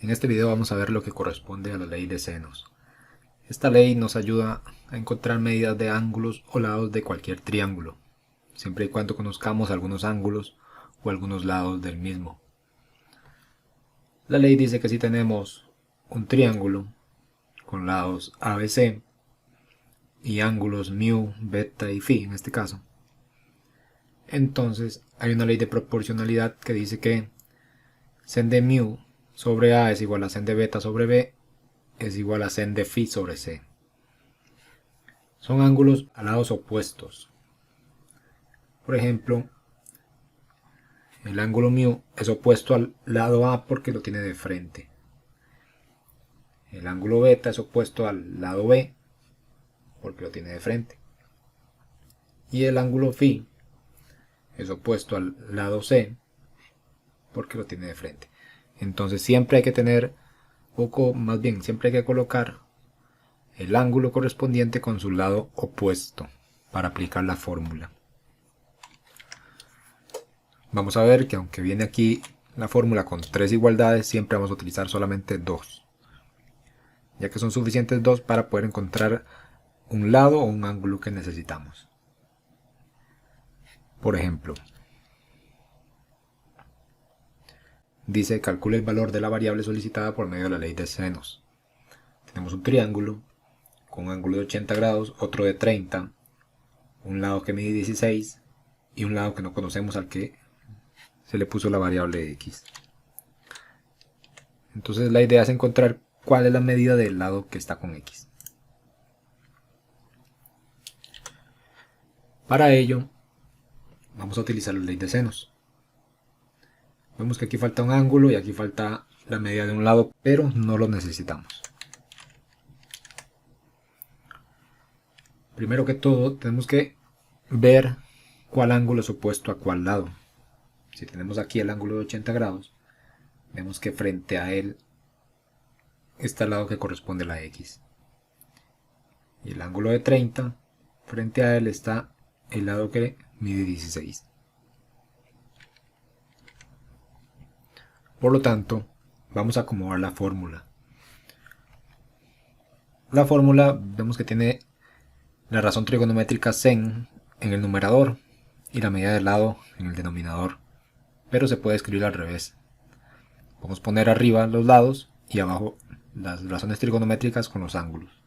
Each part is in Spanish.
En este video vamos a ver lo que corresponde a la ley de senos. Esta ley nos ayuda a encontrar medidas de ángulos o lados de cualquier triángulo, siempre y cuando conozcamos algunos ángulos o algunos lados del mismo. La ley dice que si tenemos un triángulo con lados ABC y ángulos mu, beta y phi en este caso, entonces hay una ley de proporcionalidad que dice que sen de mu sobre A es igual a sen de beta sobre B es igual a sen de phi sobre C. Son ángulos a lados opuestos. Por ejemplo, el ángulo mu es opuesto al lado A porque lo tiene de frente. El ángulo beta es opuesto al lado B porque lo tiene de frente. Y el ángulo phi es opuesto al lado C porque lo tiene de frente. Entonces siempre hay que tener, siempre hay que colocar el ángulo correspondiente con su lado opuesto para aplicar la fórmula. Vamos a ver que aunque viene aquí la fórmula con 3 igualdades, siempre vamos a utilizar solamente 2, ya que son suficientes 2 para poder encontrar un lado o un ángulo que necesitamos. Por ejemplo, dice calcule el valor de la variable solicitada por medio de la ley de senos. Tenemos un triángulo con un ángulo de 80 grados, otro de 30, un lado que mide 16 y un lado que no conocemos al que se le puso la variable x. Entonces la idea es encontrar cuál es la medida del lado que está con x. Para ello vamos a utilizar la ley de senos. Vemos que aquí falta un ángulo y aquí falta la medida de un lado, pero no lo necesitamos. Primero que todo tenemos que ver cuál ángulo es opuesto a cuál lado. Si tenemos aquí el ángulo de 80 grados, vemos que frente a él está el lado que corresponde a la x. Y el ángulo de 30, frente a él está el lado que mide 16. Por lo tanto, vamos a acomodar la fórmula. La fórmula vemos que tiene la razón trigonométrica sen en el numerador y la medida del lado en el denominador, pero se puede escribir al revés. Podemos poner arriba los lados y abajo las razones trigonométricas con los ángulos.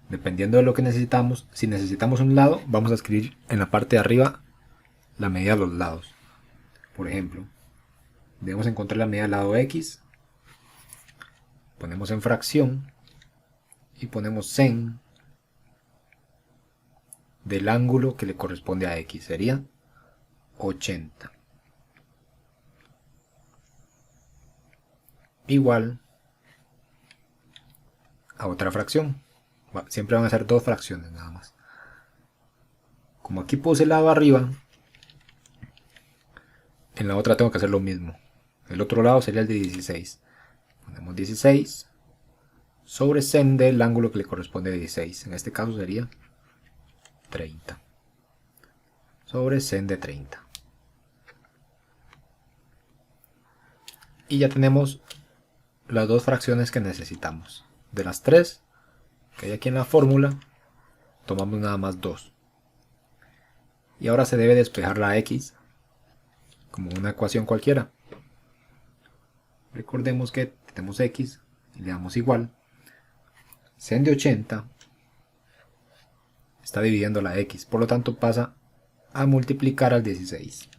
Dependiendo de lo que necesitamos, si necesitamos un lado, vamos a escribir en la parte de arriba la medida de los lados. Por ejemplo, debemos encontrar la medida del lado x, ponemos en fracción y ponemos sen del ángulo que le corresponde a x, sería 80. Igual a otra fracción. Siempre van a ser dos fracciones nada más. Como aquí puse el lado arriba, en la otra tengo que hacer lo mismo. El otro lado sería el de 16. Ponemos 16 sobre sen del ángulo que le corresponde a 16. En este caso sería 30. Sobre sen de 30. Y ya tenemos las dos fracciones que necesitamos. De las 3 que hay aquí en la fórmula, tomamos nada más 2. Y ahora se debe despejar la x como una ecuación cualquiera. Recordemos que tenemos x y le damos igual. Sen de 80 está dividiendo la x, por lo tanto pasa a multiplicar al 16.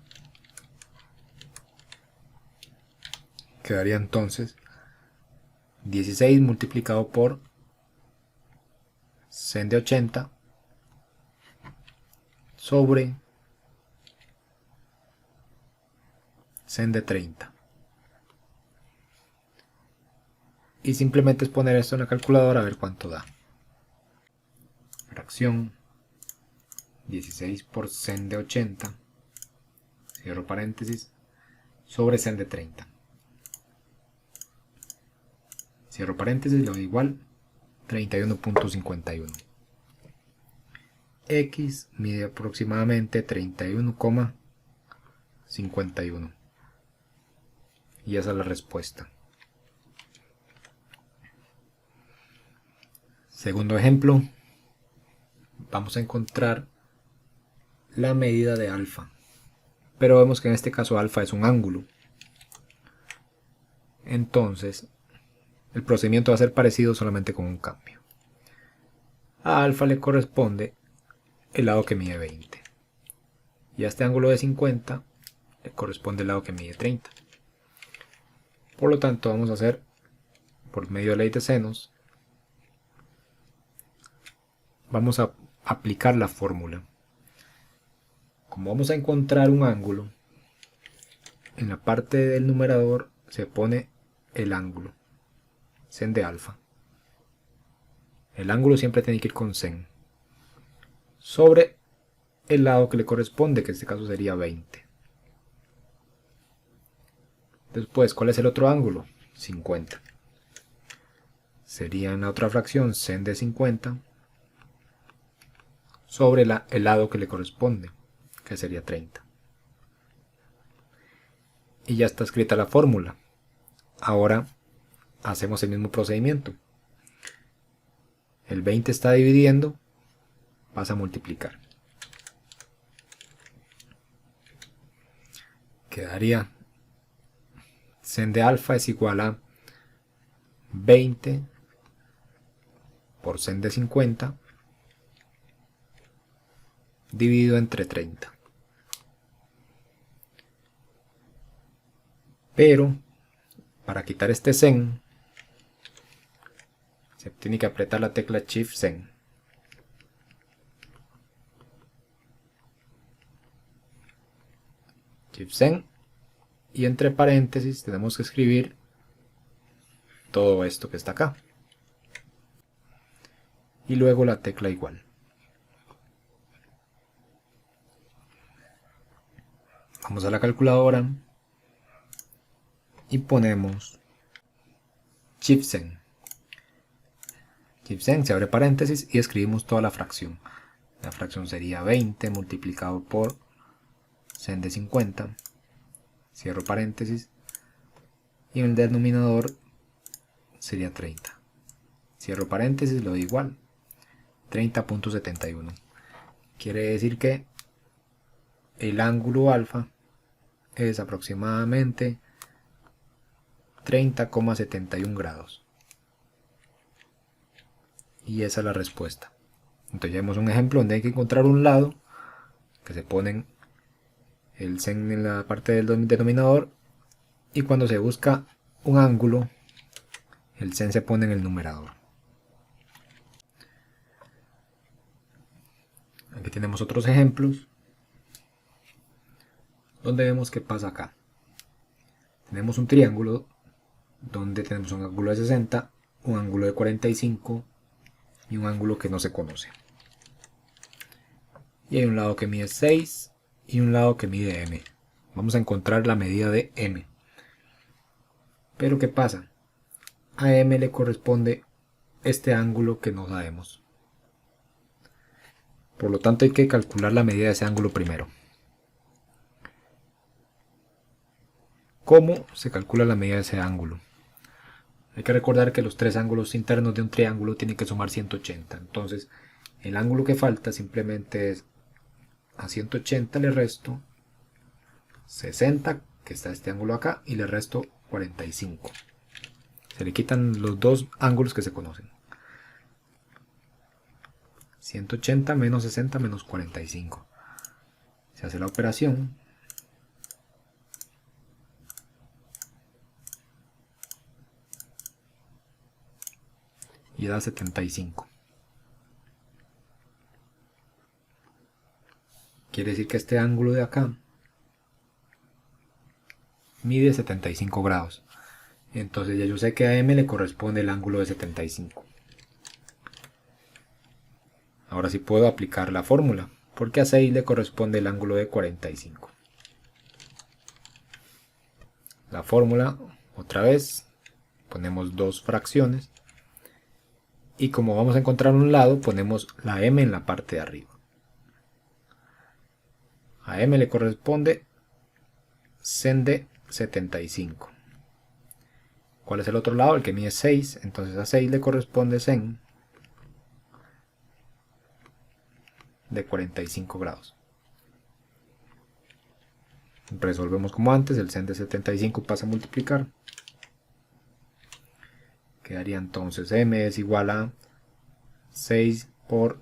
Quedaría entonces 16 multiplicado por sen de 80 sobre sen de 30. Y simplemente es poner esto en la calculadora a ver cuánto da. Fracción 16 por sen de 80, cierro paréntesis, sobre sen de 30. Cierro paréntesis, le doy igual 31.51. X mide aproximadamente 31,51. Y esa es la respuesta. Segundo ejemplo, vamos a encontrar la medida de alfa, pero vemos que en este caso alfa es un ángulo. Entonces el procedimiento va a ser parecido, solamente con un cambio. A alfa le corresponde el lado que mide 20 y a este ángulo de 50 le corresponde el lado que mide 30. Por lo tanto vamos a hacer, por medio de ley de senos, vamos a aplicar la fórmula. Como vamos a encontrar un ángulo, en la parte del numerador se pone el ángulo, sen de alfa. El ángulo siempre tiene que ir con sen, sobre el lado que le corresponde, que en este caso sería 20. Después, ¿cuál es el otro ángulo? 50. Sería en la otra fracción sen de 50 sobre el lado que le corresponde, que sería 30. Y ya está escrita la fórmula. Ahora hacemos el mismo procedimiento. El 20 está dividiendo, vas a multiplicar. Quedaría sen de alfa es igual a 20 por sen de 50 dividido entre 30. Pero para quitar este sen se tiene que apretar la tecla Shift Sen. Shift Sen, y entre paréntesis tenemos que escribir todo esto que está acá. Y luego la tecla igual. Vamos a la calculadora y ponemos Shift Sen. Shift Sen, se abre paréntesis y escribimos toda la fracción. La fracción sería 20 multiplicado por sen de 50. Cierro paréntesis. Y en el denominador sería 30. Cierro paréntesis, lo doy igual. 30.71. Quiere decir que el ángulo alfa es aproximadamente 30,71 grados. Y esa es la respuesta. Entonces ya vemos un ejemplo donde hay que encontrar un lado, que se ponen el sen en la parte del denominador, y cuando se busca un ángulo, el sen se pone en el numerador. Aquí tenemos otros ejemplos donde vemos qué pasa acá. Tenemos un triángulo donde tenemos un ángulo de 60, un ángulo de 45 y un ángulo que no se conoce. Y hay un lado que mide 6 y un lado que mide m. Vamos a encontrar la medida de m. Pero ¿qué pasa? A m le corresponde este ángulo que no sabemos. Por lo tanto hay que calcular la medida de ese ángulo primero. ¿Cómo se calcula la medida de ese ángulo? Hay que recordar que los tres ángulos internos de un triángulo tienen que sumar 180. Entonces el ángulo que falta simplemente es a 180 le resto 60, que está este ángulo acá, y le resto 45. Se le quitan los dos ángulos que se conocen. 180 menos 60 menos 45. Se hace la operación. Y da 75. Quiere decir que este ángulo de acá mide 75 grados. Entonces ya yo sé que a m le corresponde el ángulo de 75. Ahora sí puedo aplicar la fórmula, porque a 6 le corresponde el ángulo de 45. La fórmula, otra vez, ponemos dos fracciones. Y como vamos a encontrar un lado, ponemos la m en la parte de arriba. A m le corresponde sen de 75. ¿Cuál es el otro lado? El que mide 6. Entonces a 6 le corresponde sen de 45 grados. Resolvemos como antes. El sen de 75 pasa a multiplicar. Quedaría entonces m es igual a 6 por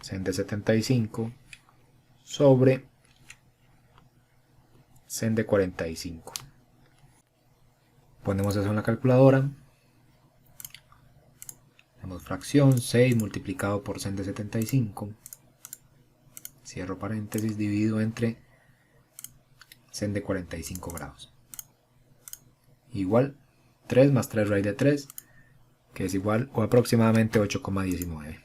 sen de 75 sobre sen de 45. Ponemos eso en la calculadora. Tenemos fracción 6 multiplicado por sen de 75. Cierro paréntesis, dividido entre sen de 45 grados. Igual 3 más 3 raíz de 3, que es igual o aproximadamente 8,19.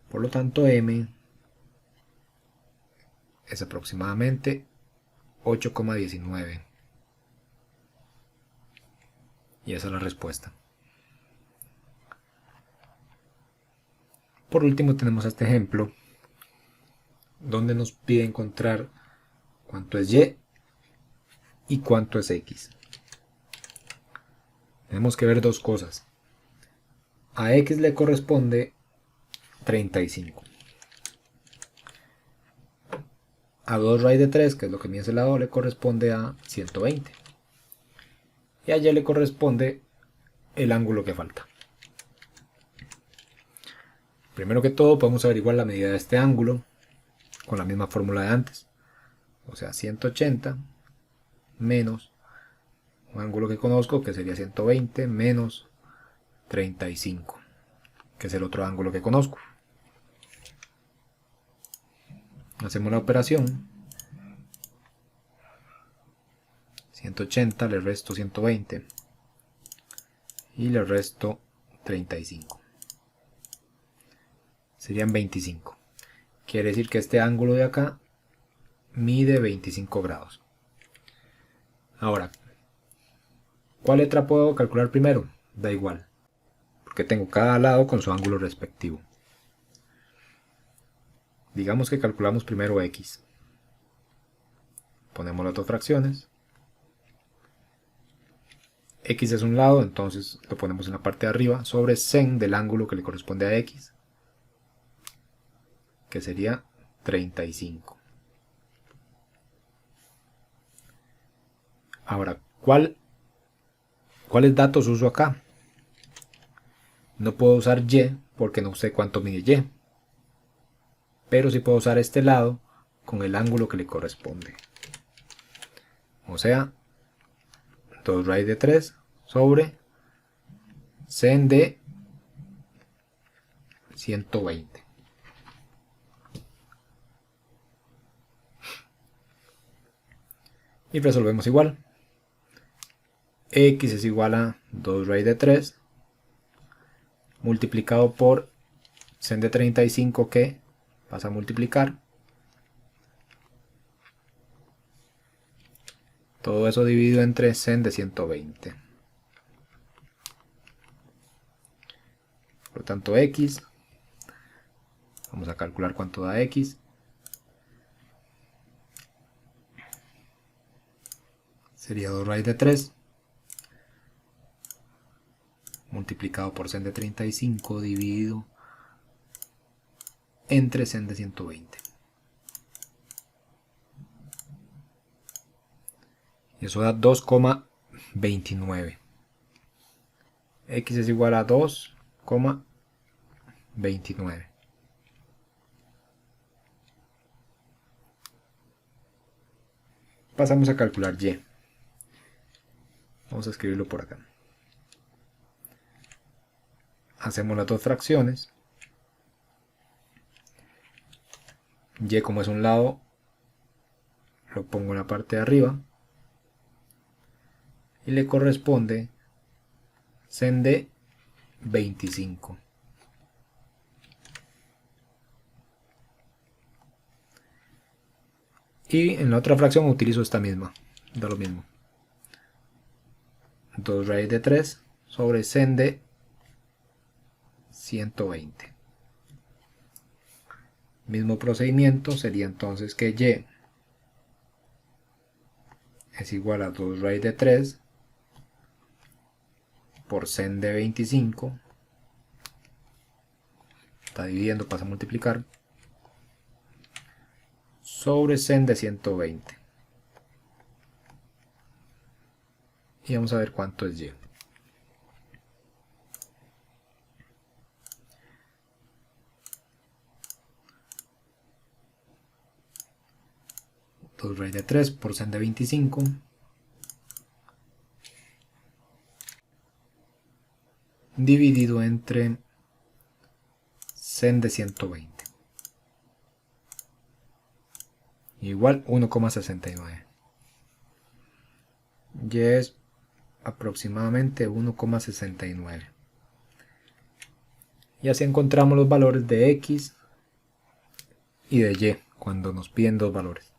Por lo tanto, m es aproximadamente 8,19. Y esa es la respuesta. Por último tenemos este ejemplo, donde nos pide encontrar cuánto es y y cuánto es x. Tenemos que ver dos cosas. A x le corresponde 35. A 2 raíz de 3, que es lo que mide ese lado, le corresponde a 120. Y a y le corresponde el ángulo que falta. Primero que todo podemos averiguar la medida de este ángulo con la misma fórmula de antes. O sea, 180 menos un ángulo que conozco, que sería 120 menos 35, que es el otro ángulo que conozco. Hacemos la operación. 180 le resto 120 y le resto 35. Serían 25. Quiere decir que este ángulo de acá mide 25 grados. Ahora, ¿cuál letra puedo calcular primero? Da igual, porque tengo cada lado con su ángulo respectivo. Digamos que calculamos primero x. Ponemos las dos fracciones. X es un lado, entonces lo ponemos en la parte de arriba, sobre sen del ángulo que le corresponde a x, que sería 35. Ahora, ¿cuáles datos uso acá? No puedo usar y porque no sé cuánto mide y, pero sí puedo usar este lado con el ángulo que le corresponde. O sea, 2 raíz de 3 sobre sen de 120. Y resolvemos igual. X es igual a 2 raíz de 3 multiplicado por sen de 35, que pasa a multiplicar. Todo eso dividido entre sen de 120. Por lo tanto, x, vamos a calcular cuánto da x. Sería 2 raíz de 3 multiplicado por sen de 35 dividido entre sen de 120. Y eso da 2,29. X es igual a 2,29. Pasamos a calcular y. Vamos a escribirlo por acá. Hacemos las dos fracciones. Y, como es un lado, lo pongo en la parte de arriba. Y le corresponde sen de 25. Y en la otra fracción utilizo esta misma. Da lo mismo. 2 raíz de 3 sobre sen de 120. Mismo procedimiento, sería entonces que y es igual a 2 raíz de 3 por sen de 25. Está dividiendo, pasa a multiplicar. Sobre sen de 120. Y vamos a ver cuánto es y. 2 raíz de 3 por sen de 25. Dividido entre sen de 120. Igual 1,69. Y es aproximadamente 1,69. Y así encontramos los valores de x y de y cuando nos piden dos valores.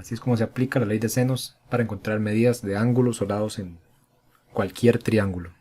Así es como se aplica la ley de senos para encontrar medidas de ángulos o lados en cualquier triángulo.